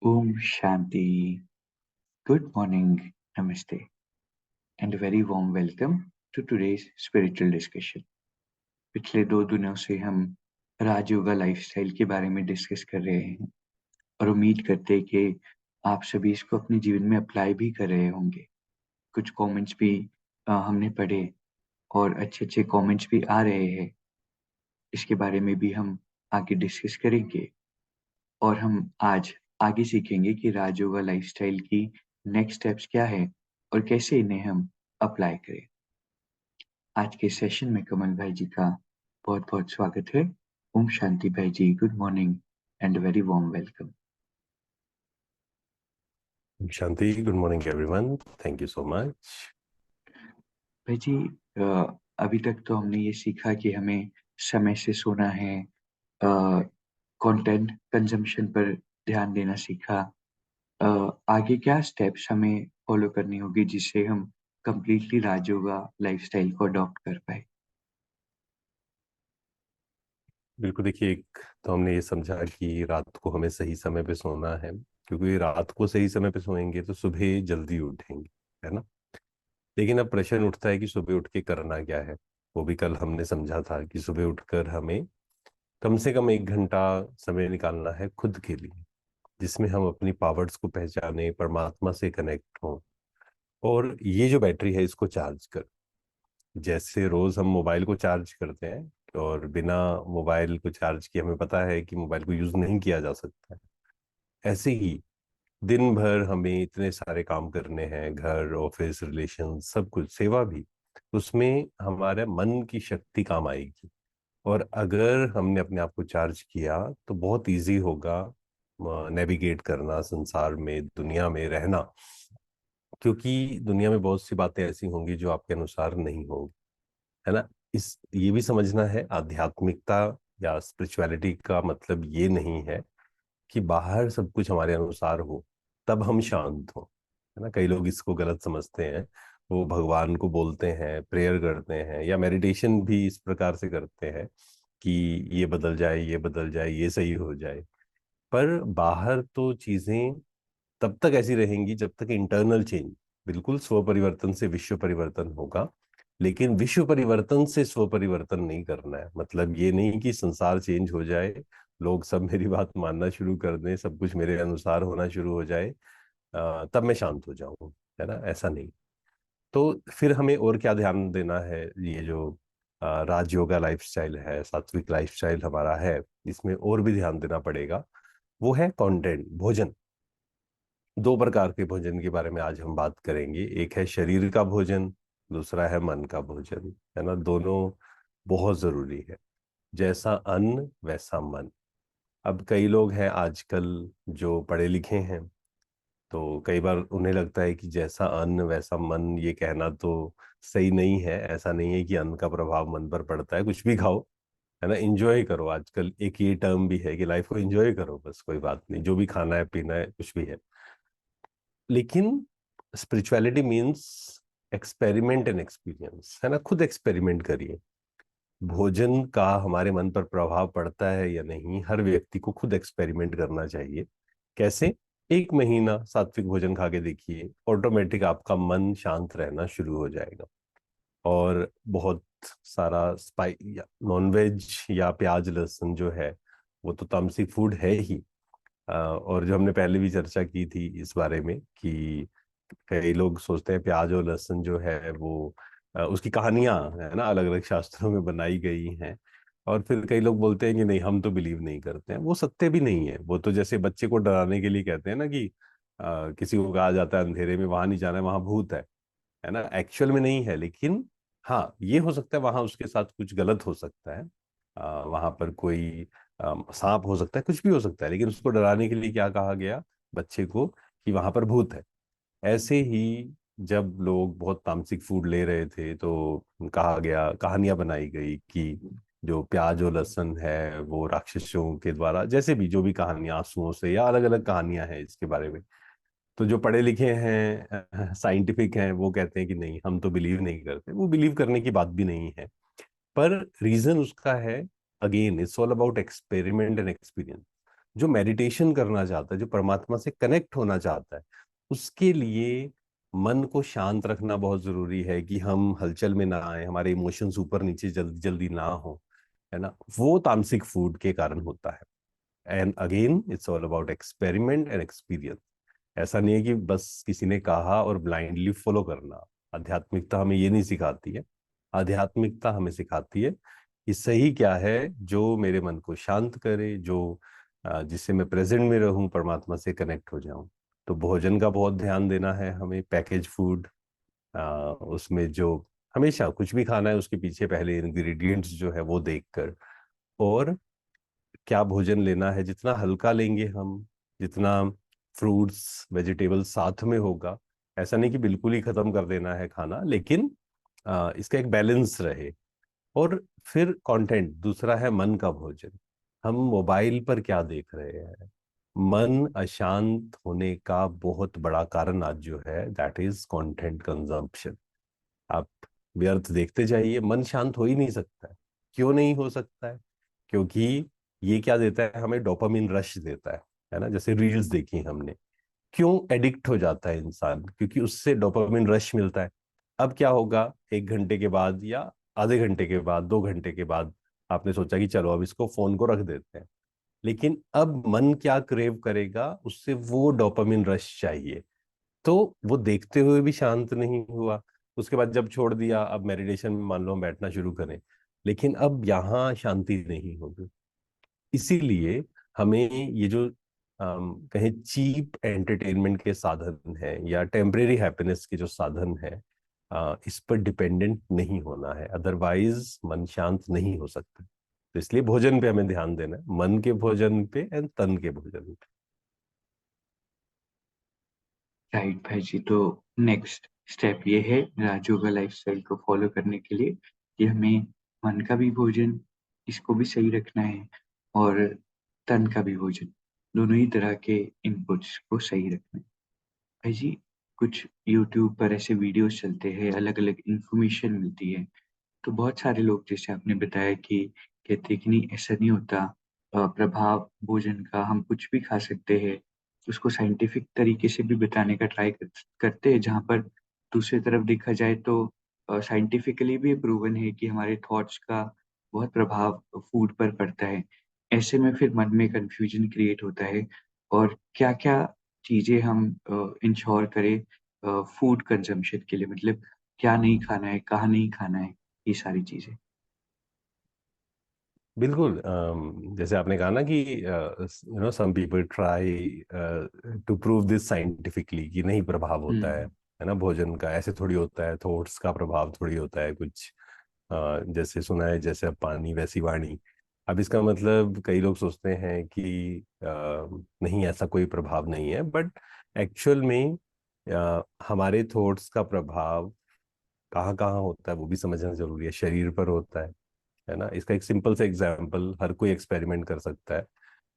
Om Shanti. Good morning, Namaste, and a very warm welcome to today's spiritual discussion. पिछले 2 दिनों से हम Rajyoga lifestyle के बारे में डिस्कस कर रहे हैं और उम्मीद करते हैं कि आप सभी इसको अपने जीवन में अप्लाई भी कर रहे होंगे। कुछ कमेंट्स भी हमने पढ़े और अच्छे-अच्छे कमेंट्स भी आ रहे हैं। इसके बारे में भी हम आगे डिस्कस करेंगे और हम आज आगे सीखेंगे कि राजयोगा लाइफस्टाइल की नेक्स्ट स्टेप्स क्या है और कैसे इन्हें हम अप्लाई करें। आज के सेशन में कमल भाई जी का बहुत-बहुत स्वागत है। ओम शांति भाई जी, good morning and very warm welcome. Shanti, good morning everyone. Thank you so much. भाई जी, अभी तक तो हमने ये सीखा कि हमें समय से सोना है, कंटेंट कंजम्पशन पर ध्यान देना सीखा। आगे क्या स्टेप्स हमें फॉलो करनी होगी जिससे हम कंप्लीटली राजयोगा लाइफस्टाइल को अडॉप्ट कर पाए? बिल्कुल, देखिए, एक तो हमने ये समझा कि रात को हमें सही समय पे सोना है, क्योंकि रात को सही समय पे सोएंगे तो सुबह जल्दी उठेंगे, है ना। लेकिन अब प्रश्न उठता है कि सुबह उठ के करना क्या है। वो भी कल हमने समझा था कि सुबह उठकर हमें कम से कम 1 घंटा समय निकालना है खुद के लिए, जिसमें हम अपनी पावर्स को पहचाने, परमात्मा से कनेक्ट हों, और ये जो बैटरी है इसको चार्ज कर। जैसे रोज हम मोबाइल को चार्ज करते हैं और बिना मोबाइल को चार्ज किए हमें पता है कि मोबाइल को यूज नहीं किया जा सकता है, ऐसे ही दिन भर हमें इतने सारे काम करने हैं, घर, ऑफिस, रिलेशन, सब कुछ, सेवा भी। उसमें हमारे मन की शक्ति काम आएगी, और अगर हमने अपने आप को चार्ज किया तो बहुत इजी होगा नेविगेट करना, संसार में, दुनिया में रहना। क्योंकि दुनिया में बहुत सी बातें ऐसी होंगी जो आपके अनुसार नहीं होंगी, है ना। इस ये भी समझना है, आध्यात्मिकता या स्पिरिचुअलिटी का मतलब ये नहीं है कि बाहर सब कुछ हमारे अनुसार हो तब हम शांत हो, है ना। कई लोग इसको गलत समझते हैं। वो भगवान को बोलते हैं, प्रेयर करते हैं, या मेडिटेशन भी इस प्रकार से करते हैं कि ये बदल जाए, ये बदल जाए, ये सही हो जाए। पर बाहर तो चीजें तब तक ऐसी रहेंगी जब तक इंटरनल चेंज, बिल्कुल स्व परिवर्तन से विश्व परिवर्तन होगा। लेकिन विश्व परिवर्तन से स्व परिवर्तन नहीं करना है। मतलब ये नहीं कि संसार चेंज हो जाए, लोग सब मेरी बात मानना शुरू कर दें, सब कुछ मेरे अनुसार होना शुरू हो जाए, तब मैं शांत हो जाऊं, है ना। ऐसा नहीं। तो फिर हमें और क्या ध्यान देना है। ये जो राजयोगा लाइफस्टाइल है, सात्विक लाइफस्टाइल हमारा है, इसमें और भी ध्यान देना पड़ेगा। वो है कंटेंट, भोजन। 2 प्रकार के भोजन के बारे में आज हम बात करेंगे। एक है शरीर का भोजन, दूसरा है मन का भोजन, है ना। दोनों बहुत जरूरी है। जैसा अन्न वैसा मन। अब कई लोग हैं आजकल जो पढ़े लिखे हैं, तो कई बार उन्हें लगता है कि जैसा अन्न वैसा मन, ये कहना तो सही नहीं है। ऐसा नहीं है कि अन्न का प्रभाव मन पर पड़ता है। कुछ भी खाओ, है ना, एंजॉय करो। आजकल एक ये टर्म भी है कि लाइफ को एंजॉय करो, बस, कोई बात नहीं, जो भी खाना है, पीना है, कुछ भी है। लेकिन spirituality means experiment and experience, है ना। खुद एक्सपेरिमेंट करिए। भोजन का हमारे मन पर प्रभाव पड़ता है या नहीं, हर व्यक्ति को खुद एक्सपेरिमेंट करना चाहिए। कैसे? 1 महीना सात्विक भोजन खा के देखिए, ऑटोमेटिक आपका मन शांत रहना शुरू हो जाएगा। और बहुत सारा स्पाइस, नॉनवेज या प्याज लहसुन जो है, वो तो तामसिक फूड है ही। और जो हमने पहले भी चर्चा की थी इस बारे में कि कई लोग सोचते हैं प्याज और लहसुन जो है वो उसकी कहानियां, है ना, अलग अलग शास्त्रों में बनाई गई हैं। और फिर कई लोग बोलते हैं कि नहीं, हम तो बिलीव नहीं करते हैं। वो सत्य भी नहीं है। वो तो जैसे बच्चे को डराने के लिए कहते हैं ना कि किसी को कहा जाता है अंधेरे में वहां नहीं जाना है, वहां भूत है ना। एक्चुअल में नहीं है, लेकिन हाँ, ये हो सकता है वहां उसके साथ कुछ गलत हो सकता है। वहां पर कोई सांप हो सकता है, कुछ भी हो सकता है, लेकिन उसको डराने के लिए क्या कहा गया बच्चे को कि वहां पर भूत है। ऐसे ही जब लोग बहुत तामसिक फूड ले रहे थे तो कहा गया, कहानियां बनाई गई कि जो प्याज और लहसुन है वो राक्षसों के द्वारा, जैसे भी जो भी कहानियां, आंसुओं से, या अलग अलग कहानियां हैं इसके बारे में। तो जो पढ़े लिखे हैं, साइंटिफिक हैं, वो कहते हैं कि नहीं, हम तो बिलीव नहीं करते। वो बिलीव करने की बात भी नहीं है। पर रीजन उसका है, again it's all about experiment and experience. जो मेडिटेशन करना चाहता है, जो परमात्मा से कनेक्ट होना चाहता है, उसके लिए मन को शांत रखना बहुत जरूरी है, कि हम हलचल में ना आए, हमारे इमोशंस ऊपर नीचे जल्दी जल्दी ना हो, है ना। वो तामसिक फूड के कारण होता है। And again it's all about experiment and experience. ऐसा नहीं है कि बस किसी ने कहा और ब्लाइंडली फॉलो करना। आध्यात्मिकता हमें ये नहीं सिखाती है। आध्यात्मिकता हमें सिखाती है कि सही क्या है, जो मेरे मन को शांत करे, जो जिससे मैं प्रेजेंट में रहूं, परमात्मा से कनेक्ट हो जाऊं। तो भोजन का बहुत ध्यान देना है हमें। पैकेज फूड, उसमें जो हमेशा कुछ भी खाना है उसके पीछे पहले इंग्रेडिएंट्स जो है वो देखकर, और क्या भोजन लेना है, जितना हल्का लेंगे हम, जितना फ्रूट्स वेजिटेबल्स साथ में होगा। ऐसा नहीं कि बिल्कुल ही खत्म कर देना है खाना, लेकिन इसका एक बैलेंस रहे। और फिर कंटेंट, दूसरा है मन का भोजन। हम मोबाइल पर क्या देख रहे हैं, मन अशांत होने का बहुत बड़ा कारण आज जो है, दैट इज कंटेंट कंजम्पशन। आप व्यर्थ देखते जाइए, मन शांत हो ही नहीं सकता है। क्यों नहीं हो सकता है? क्योंकि ये क्या देता है हमें, डोपामिन रश देता है ना। जैसे रील्स देखी हमने, क्यों एडिक्ट हो जाता है इंसान, क्योंकि उससे डोपामिन रश मिलता है। अब क्या होगा, 1 घंटे के बाद या आधे घंटे के बाद, 2 घंटे के बाद, आपने सोचा कि चलो अब इसको फोन को रख देते हैं। लेकिन अब मन क्या क्रेव करेगा, उससे वो डोपामिन रश चाहिए। तो वो देखते हुए भी शांत नहीं हुआ। उसके बाद जब छोड़ दिया, अब मेडिटेशन में मान लो हम बैठना शुरू करें, लेकिन अब यहाँ शांति नहीं होगी। इसीलिए हमें ये जो कहें चीप एंटरटेनमेंट के साधन है या टेम्परेरी हैप्पीनेस के जो साधन है, इस पर डिपेंडेंट नहीं होना है, अदरवाइज मन शांत नहीं हो सकता। तो इसलिए भोजन पे हमें ध्यान देना है, मन के भोजन पे एंड तन के भोजन पे। राइट भाई जी। तो नेक्स्ट स्टेप ये है राजयोगा लाइफस्टाइल को फॉलो करने के लिए कि हमें मन का भी भोजन इसको भी सही रखना है, और तन का भी भोजन, दोनों ही तरह के इनपुट्स को सही रखना है। भाई जी, कुछ यूट्यूब पर ऐसे वीडियोस चलते हैं, अलग अलग इंफॉर्मेशन मिलती है, तो बहुत सारे लोग जैसे आपने बताया कि कहते हैं कि नहीं ऐसा नहीं होता, प्रभाव भोजन का हम कुछ भी खा सकते हैं, उसको साइंटिफिक तरीके से भी बताने का ट्राई करते हैं, जहाँ पर दूसरी तरफ देखा जाए तो साइंटिफिकली भी प्रूवन है कि हमारे थॉट्स का बहुत प्रभाव फूड पर पड़ता है। ऐसे में फिर मन में कंफ्यूजन क्रिएट होता है, और क्या-क्या चीज़ें हम इंश्योर करें फूड कंजम्पशन के लिए, मतलब क्या नहीं खाना है, कहाँ नहीं खाना है, ये सारी चीज़ें। बिल्कुल। जैसे आपने कहा ना कि some people try to prove this scientifically कि नहीं प्रभाव होता हुँ, है ना भोजन का, ऐसे थोड़ी होता है, थॉट्स का प्रभाव थोड़ी होता है कुछ। जैसे सुना है, जैसे अब पानी वैसी वाणी। अब इसका मतलब कई लोग सोचते हैं कि नहीं, ऐसा कोई प्रभाव नहीं है, बट एक्चुअल में हमारे थॉट्स का प्रभाव कहाँ कहाँ होता है वो भी समझना जरूरी है। शरीर पर होता है ना। इसका एक सिंपल सा एग्जांपल हर कोई एक्सपेरिमेंट कर सकता है।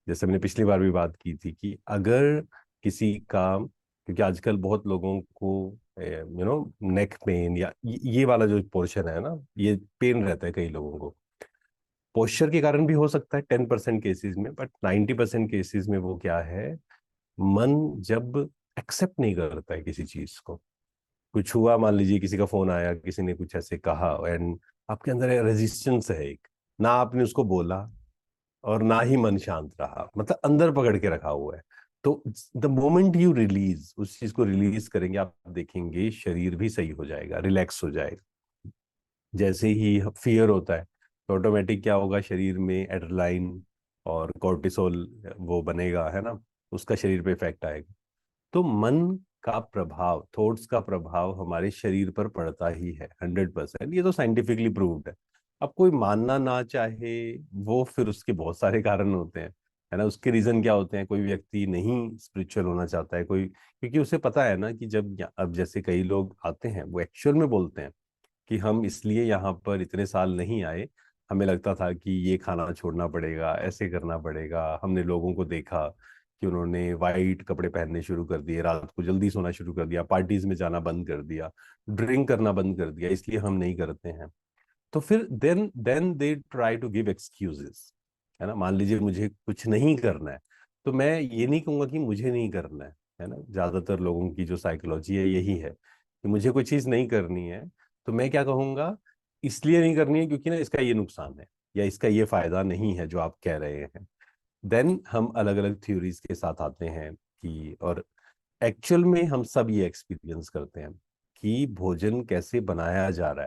जैसे मैंने पिछली बार भी बात की थी कि अगर किसी का, क्योंकि आजकल बहुत लोगों को नेक पेन या ये वाला जो पोर्शन है ना, ये पेन रहता है कई लोगों को। पोस्चर के कारण भी हो सकता है 10% केसेस में, बट 90% केसेस में वो क्या है, मन जब एक्सेप्ट नहीं करता है किसी चीज को। कुछ हुआ, मान लीजिए किसी का फोन आया, किसी ने कुछ ऐसे कहा, एंड आपके अंदर रेजिस्टेंस है एक, ना आपने उसको बोला और ना ही मन शांत रहा, मतलब अंदर पकड़ के रखा हुआ है। तो द मोमेंट यू रिलीज, उस चीज को रिलीज करेंगे, आप देखेंगे शरीर भी सही हो जाएगा, रिलैक्स हो जाएगा। जैसे ही फियर होता है तो ऑटोमेटिक क्या होगा, शरीर में एड्रेनालिन और कॉर्टिसोल वो बनेगा, है ना। उसका शरीर पे इफेक्ट आएगा। तो मन का प्रभाव, थॉट्स का प्रभाव हमारे शरीर पर पड़ता ही है 100%। ये तो साइंटिफिकली प्रूव्ड है। अब कोई मानना ना चाहे, वो फिर उसके बहुत सारे कारण होते हैं, है ना। उसके रीजन क्या होते हैं, कोई व्यक्ति नहीं स्पिरिचुअल होना चाहता है कोई, क्योंकि उसे पता है ना कि जब अब जैसे कई लोग आते हैं वो एक्चुअल में बोलते हैं कि हम इसलिए यहाँ पर इतने साल नहीं आए, हमें लगता था कि ये खाना छोड़ना पड़ेगा, ऐसे करना पड़ेगा। हमने लोगों को देखा कि उन्होंने वाइट कपड़े पहनने शुरू कर दिए, रात को जल्दी सोना शुरू कर दिया, पार्टीज में जाना बंद कर दिया, ड्रिंक करना बंद कर दिया, इसलिए हम नहीं करते हैं। तो फिर then they try to give excuses, है ना। मान लीजिए मुझे कुछ नहीं करना है, तो मैं ये नहीं कहूंगा कि मुझे नहीं करना है ना। ज्यादातर लोगों की जो साइकोलॉजी है यही है कि मुझे कोई चीज नहीं करनी है, तो मैं क्या कहूंगा, इसलिए नहीं करनी है क्योंकि ना इसका ये नुकसान है या इसका ये फायदा नहीं है जो आप कह रहे हैं। देन हम अलग अलग थ्योरीज के साथ आते हैं कि, और एक्चुअल में हम सब ये एक्सपीरियंस करते हैं कि भोजन कैसे बनाया जा रहा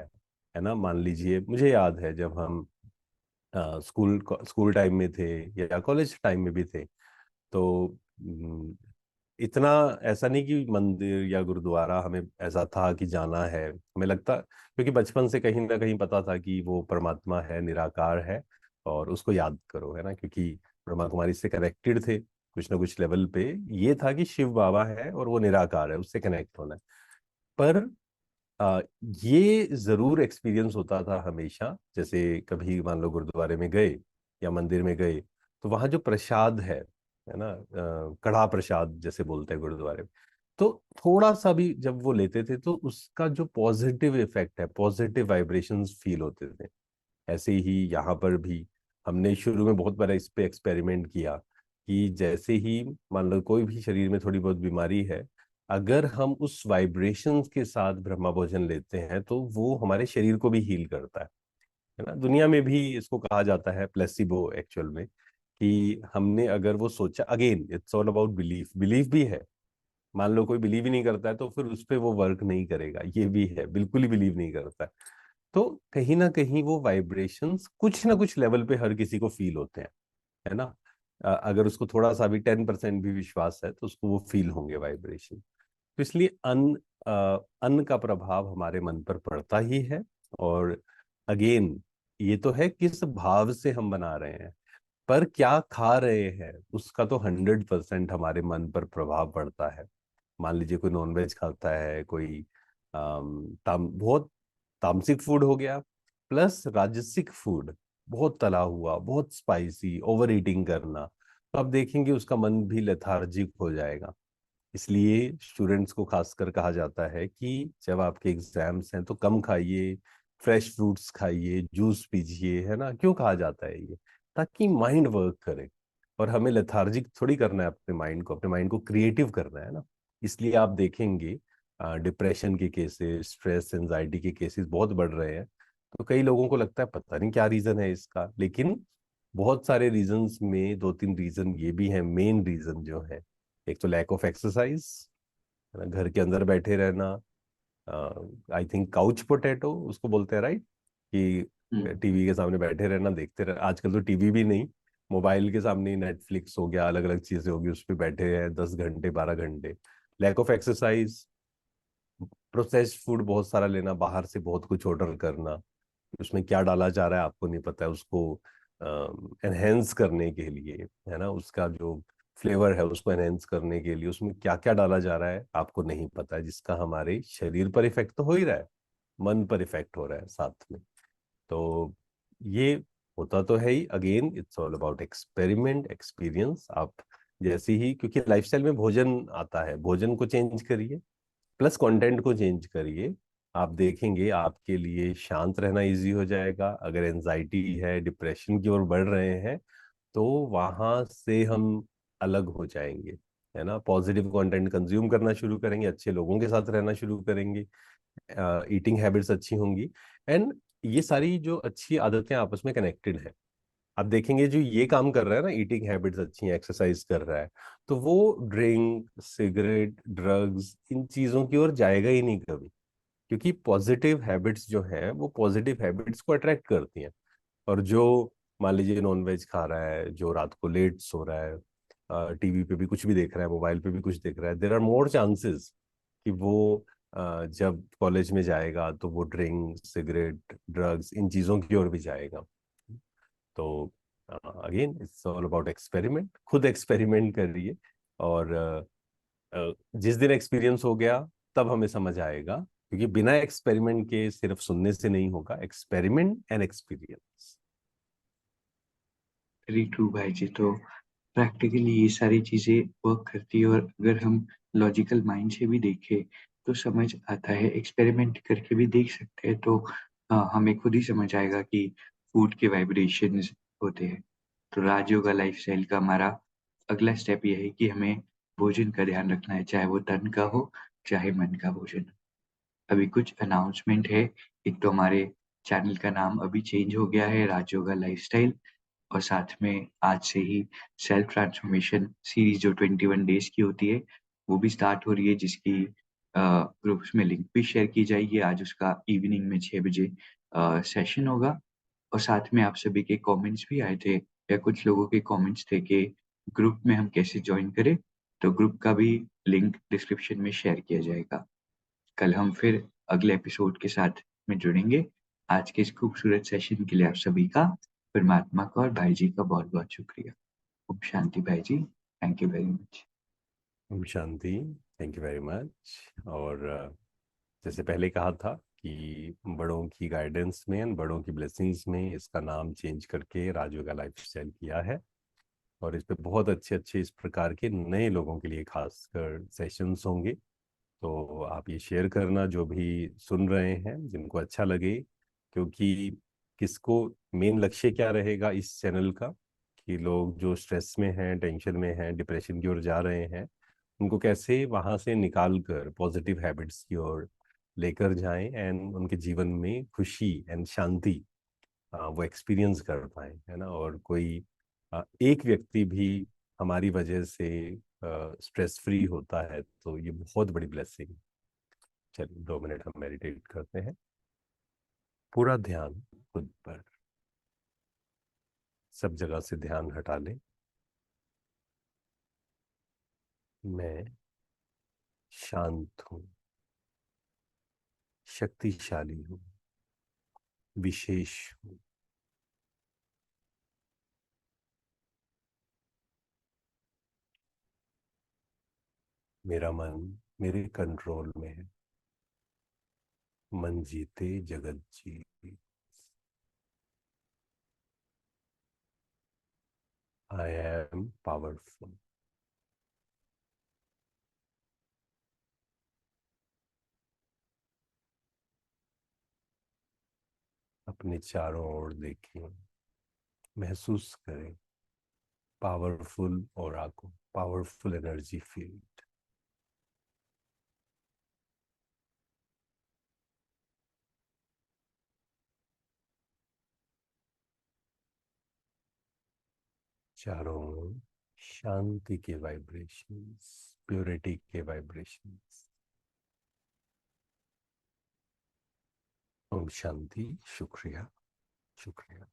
है ना। मान लीजिए मुझे याद है जब हम स्कूल स्कूल टाइम में थे या कॉलेज टाइम में भी थे, तो इतना ऐसा नहीं कि मंदिर या गुरुद्वारा हमें ऐसा था कि जाना है, हमें लगता, क्योंकि बचपन से कहीं ना कहीं पता था कि वो परमात्मा है, निराकार है, और उसको याद करो, है ना, क्योंकि ब्रह्मा कुमारी से कनेक्टेड थे कुछ ना कुछ लेवल पे। ये था कि शिव बाबा है और वो निराकार है, उससे कनेक्ट होना है। पर आ, ये जरूर एक्सपीरियंस होता था हमेशा, जैसे कभी मान लो गुरुद्वारे में गए या मंदिर में गए, तो वहाँ जो प्रसाद है ना, कड़ा प्रसाद जैसे बोलते हैं गुरुद्वारे में, तो थोड़ा सा भी जब वो लेते थे तो उसका जो पॉजिटिव इफेक्ट है, पॉजिटिव वाइब्रेशंस फील होते थे। ऐसे ही यहाँ पर भी हमने शुरू में बहुत बार इस पे एक्सपेरिमेंट किया कि जैसे ही मान लो कोई भी शरीर में थोड़ी बहुत बीमारी है, अगर हम उस वाइब्रेशंस के साथ ब्रह्मा भोजन लेते हैं तो वो हमारे शरीर को भी हील करता है ना। दुनिया में भी इसको कहा जाता है प्लेसिबो एक्चुअल में, कि हमने अगर वो सोचा, again it's all about belief, belief भी है। मान लो कोई बिलीव ही नहीं करता है तो फिर उस पर वो वर्क नहीं करेगा, ये भी है, बिल्कुल ही बिलीव नहीं करता है। तो कहीं ना कहीं वो वाइब्रेशंस कुछ ना कुछ लेवल पे हर किसी को फील होते हैं, है ना। अगर उसको थोड़ा सा भी 10% भी विश्वास है तो उसको वो फील होंगे वाइब्रेशन। तो इसलिए अन्न का प्रभाव हमारे मन पर पड़ता ही है। और अगेन, ये तो है किस भाव से हम बना रहे हैं, पर क्या खा रहे हैं उसका तो 100% हमारे मन पर प्रभाव पड़ता है। मान लीजिए कोई नॉनवेज खाता है, कोई बहुत तामसिक फूड हो गया, प्लस राजसिक फूड, बहुत तला हुआ, बहुत स्पाइसी, ओवर ईटिंग करना, तो आप देखेंगे उसका मन भी लेथार्जिक हो जाएगा। इसलिए स्टूडेंट्स को खासकर कहा जाता है कि जब आपके एग्जाम्स हैं तो कम खाइए, फ्रेश फ्रूट्स खाइए, जूस पीजिए, है ना। क्यों कहा जाता है ये? ताकि माइंड वर्क करे, और हमें लेथार्जिक थोड़ी करना है अपने माइंड को, अपने माइंड को क्रिएटिव करना है ना। इसलिए आप देखेंगे डिप्रेशन के केसेस, स्ट्रेस एंजाइटी के केसेस बहुत बढ़ रहे हैं। तो कई लोगों को लगता है पता नहीं क्या रीजन है इसका, लेकिन बहुत सारे रीजंस में दो तीन रीजन ये भी है, मेन रीजन जो है, एक तो लैक ऑफ एक्सरसाइज, है ना, घर के अंदर बैठे रहना, आई थिंक काउच पोटैटो उसको बोलते हैं, राइट, कि हम्म। टीवी के सामने बैठे रहना, देखते रह, आजकल तो टीवी भी नहीं, मोबाइल के सामने ही नेटफ्लिक्स हो गया, अलग अलग चीजें होगी, उस पर बैठे हैं 10 घंटे 12 घंटे। Lack of exercise, processed food बहुत सारा लेना, बाहर से बहुत कुछ ऑर्डर करना, उसमें क्या डाला जा रहा है आपको नहीं पता है, उसको एनहेंस करने के लिए, है ना, उसका जो फ्लेवर है उसको एनहेंस करने के लिए उसमें क्या क्या डाला जा रहा है आपको नहीं पता है, जिसका हमारे शरीर पर इफेक्ट तो हो ही रहा है, मन पर इफेक्ट हो रहा है साथ में। तो ये होता तो है ही। Again it's all about experiment, experience. आप जैसे ही, क्योंकि लाइफस्टाइल में भोजन आता है, भोजन को चेंज करिए, प्लस कंटेंट को चेंज करिए, आप देखेंगे आपके लिए शांत रहना इजी हो जाएगा। अगर एनजाइटी है, डिप्रेशन की ओर बढ़ रहे हैं, तो वहां से हम अलग हो जाएंगे, है ना। पॉजिटिव कंटेंट कंज्यूम करना शुरू करेंगे, अच्छे लोगों के साथ रहना शुरू करेंगे, ईटिंग हैबिट्स अच्छी होंगी, एंड ये सारी जो अच्छी आदतें आपस में कनेक्टेड है। आप देखेंगे जो ये काम कर रहा है ना, ईटिंग हैबिट्स अच्छी हैं, एक्सरसाइज कर रहा है, तो वो ड्रिंक, सिगरेट, ड्रग्स, इन चीजों की ओर जाएगा ही नहीं कभी, क्योंकि पॉजिटिव हैबिट्स जो हैं वो पॉजिटिव हैबिट्स को अट्रैक्ट करती हैं। और जो मान लीजिए नॉनवेज खा रहा है, जो रात को लेट सो रहा है, टीवी पे भी कुछ भी देख रहा है, मोबाइल पे भी कुछ देख रहा है, देर आर मोर चांसेस कि वो जब कॉलेज में जाएगा तो वो ड्रिंक, सिगरेट, ड्रग्स, इन चीजों की ओर भी जाएगा। तो again it's all about experiment, खुद एक्सपेरिमेंट करिए, और जिस दिन एक्सपीरियंस हो गया तब हमें समझ आएगा, क्योंकि बिना एक्सपेरिमेंट के सिर्फ सुनने से नहीं होगा, experiment and experience. Very true भाई जी। तो प्रैक्टिकली ये सारी चीजें वर्क करती है, और अगर हम लॉजिकल माइंड से भी देखें तो समझ आता है, एक्सपेरिमेंट करके भी देख सकते हैं तो हमें खुद ही समझ आएगा कि फूड के वाइब्रेशंस होते हैं। तो राजयोगा लाइफस्टाइल का हमारा अगला स्टेप ये है कि हमें भोजन का ध्यान रखना है, चाहे वो तन का हो, चाहे मन का भोजन। अभी कुछ अनाउंसमेंट है, एक तो हमारे चैनल का नाम अभी चेंज हो गया है राजयोगा लाइफ़स्टाइल, और साथ में आज से ही सेल्फ ट्रांसफॉर्मेशन सीरीज़ जो 21 डेज़ की होती है, वो भी स्टार्ट हो रही है, जिसकी ग्रुप्स में लिंक भी शेयर की जाएगी। आज उसका इवनिंग में 6 बजे सेशन होगा, और साथ में आप सभी के कमेंट्स भी आए थे, या कुछ लोगों के कमेंट्स थे कि ग्रुप में हम कैसे जॉइन करें, तो ग्रुप का भी लिंक डिस्क्रिप्शन में शेयर किया जाएगा। कल हम फिर अगले एपिसोड के साथ में जुड़ेंगे। आज के इस खूबसूरत सेशन के लिए आप सभी का, परमात्मा का और भाई जी का बहुत-बहुत शुक्रिया। ओम शांति भाई जी, thank you very much. Om Shanti. Thank you very much. और जैसे पहले कहा था कि बड़ों की गाइडेंस में एंड बड़ों की ब्लेसिंग्स में इसका नाम चेंज करके राजयोगा लाइफस्टाइल किया है, और इस पे बहुत अच्छे अच्छे इस प्रकार के नए लोगों के लिए खासकर सेशंस होंगे। तो आप ये शेयर करना, जो भी सुन रहे हैं जिनको अच्छा लगे, क्योंकि किसको मेन लक्ष्य क्या रहेगा इस चैनल का, कि लोग जो स्ट्रेस में हैं, टेंशन में हैं, डिप्रेशन की ओर जा रहे हैं, उनको कैसे वहां से निकाल कर पॉजिटिव हैबिट्स की ओर लेकर जाएं एंड उनके जीवन में खुशी एंड शांति वो एक्सपीरियंस कर पाए, है ना। और कोई एक व्यक्ति भी हमारी वजह से स्ट्रेस फ्री होता है तो ये बहुत बड़ी ब्लेसिंग। चलिए 2 मिनट हम मेडिटेट करते हैं। पूरा ध्यान खुद पर, सब जगह से ध्यान हटा लें। मैं शांत हूँ, शक्तिशाली हूँ, विशेष हूँ। मेरा मन मेरे कंट्रोल में है। मन जीते जगत जीते। I am powerful. अपने चारों ओर देखें, महसूस करें पावरफुल ऑरा को, पावरफुल एनर्जी फील्ड। चारों ओर शांति के वाइब्रेशंस, प्योरिटी के वाइब्रेशंस। ओम शांति। शुक्रिया, शुक्रिया।